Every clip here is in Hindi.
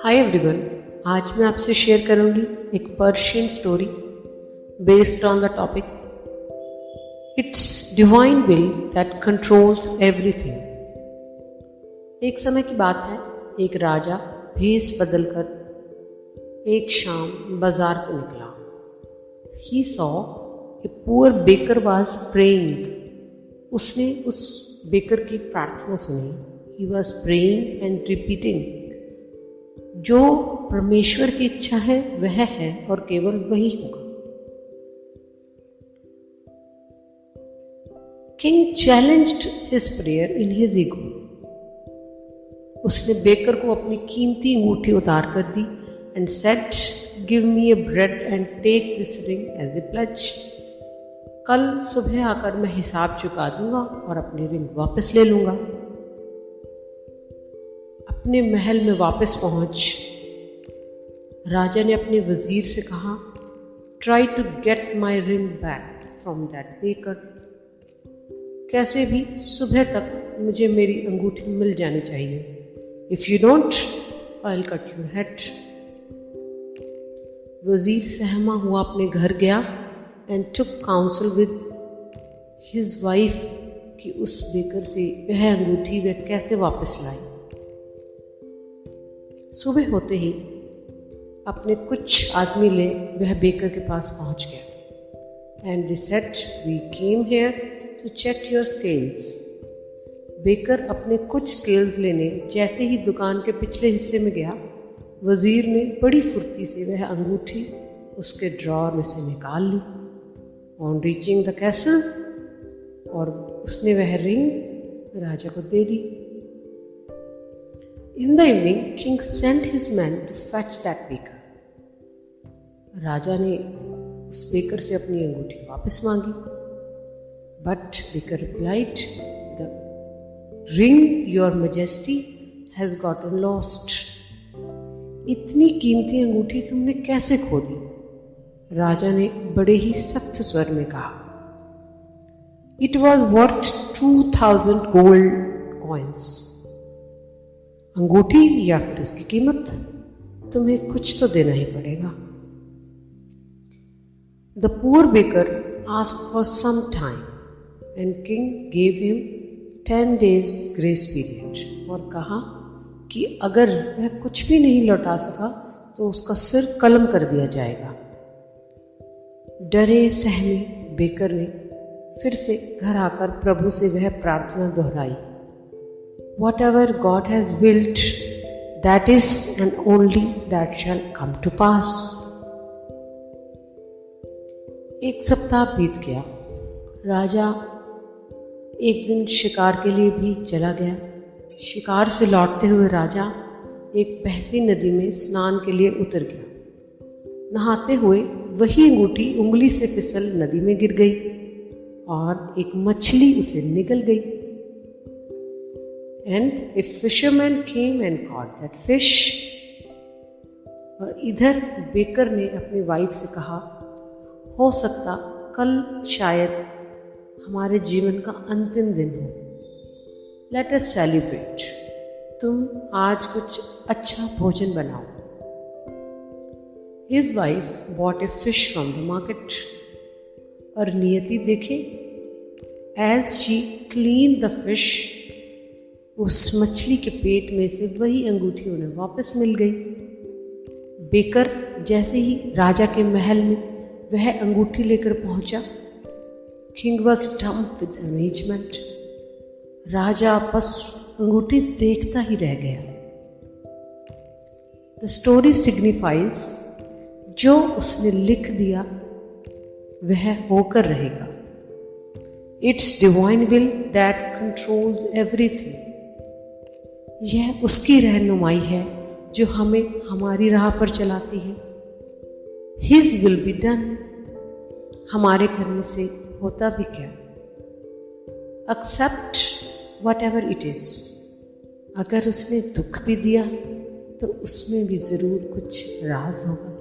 हाय एवरीवन, आज मैं आपसे शेयर करूंगी एक Persian story based on the topic it's divine will that controls everything. एक समय की बात है, एक राजा भेष बदलकर एक शाम बाजार को निकला। He saw a poor baker was praying. उसने उस बेकर की प्रार्थना सुनी। He was praying and repeating, जो परमेश्वर की इच्छा है वह है और केवल वही होगा। King challenged his prayer in his ego. उसने बेकर को अपनी कीमती अंगूठी उतार कर दी and said, give me a bread and take this ring as a pledge. कल सुबह आकर मैं हिसाब चुका दूंगा और अपनी रिंग वापस ले लूंगा। अपने महल में वापस पहुंच राजा ने अपने वजीर से कहा, try to get my ring back from that baker. कैसे भी सुबह तक मुझे मेरी अंगूठी मिल जानी चाहिए। If you don't I will cut your head. वजीर सहमा हुआ अपने घर गया and took council with his wife कि उस बेकर से वह अंगूठी वह कैसे वापस लाई। सुबह होते ही अपने कुछ आदमी ले वह बेकर के पास पहुंच गया and they said, we came here to check your scales. Baker अपने कुछ स्केल्स लेने जैसे ही दुकान के पिछले हिस्से में गया, वजीर ने बड़ी फुर्ती से वह अंगूठी उसके ड्रॉर में से निकाल ली। ऑन रीचिंग द कैसल, और उसने वह रिंग राजा को दे दी। In the evening, king sent his men to fetch that baker. राजा ने उस बेकर से अपनी अंगूठी वापस मांगी, but baker replied, the ring your majesty has gotten lost. इतनी कीमती अंगूठी तुमने कैसे खो दी? राजा ने बड़े ही सख्त स्वर में कहा, It was worth 2000 gold coins. अंगूठी या फिर उसकी कीमत, तुम्हें कुछ तो देना ही पड़ेगा। The poor baker asked for some time and king gave him 10 days grace period, और कहा कि अगर वह कुछ भी नहीं लौटा सका तो उसका सिर कलम कर दिया जाएगा। डरे सहमे बेकर ने फिर से घर आकर प्रभु से वह प्रार्थना दोहराई, Whatever God has willed, that is and only that shall come to pass. एक सप्ताह बीत गया। राजा एक दिन शिकार के लिए भी चला गया। शिकार से लौटते हुए राजा एक बहती नदी में स्नान के लिए उतर गया। नहाते हुए वही अंगूठी उंगली से फिसल नदी में गिर गई और एक मछली उसे निगल गई। And a fisherman came and caught that fish. और इधर बेकर ने अपनी वाइफ से कहा, हो सकता कल शायद हमारे जीवन का अंतिम दिन हो। Let us celebrate. तुम आज कुछ अच्छा भोजन बनाओ। His wife bought a fish from the market. और नियति देखे, as she cleaned the fish, उस मछली के पेट में से वही अंगूठी उन्हें वापस मिल गई। बेकर जैसे ही राजा के महल में वह अंगूठी लेकर पहुंचा, king was dumb with amazement. राजा बस अंगूठी देखता ही रह गया। द स्टोरी सिग्निफाइज, जो उसने लिख दिया वह होकर रहेगा। It's divine will that controls everything. यह उसकी रहनुमाई है जो हमें हमारी राह पर चलाती है। His will be done. हमारे करने से होता भी क्या? Except whatever it is. अगर उसने दुख भी दिया तो उसमें भी जरूर कुछ राज होगा।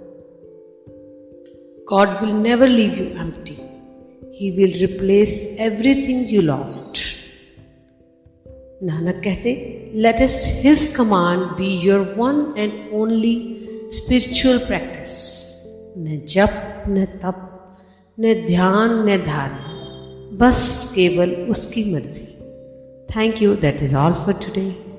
God will never leave you empty. He will replace everything you lost. Nanak कहते, let us his command be your one and only spiritual practice. न जप न तप न ध्यान न धारणा, बस केवल उसकी मर्जी। Thank you. That is all for today.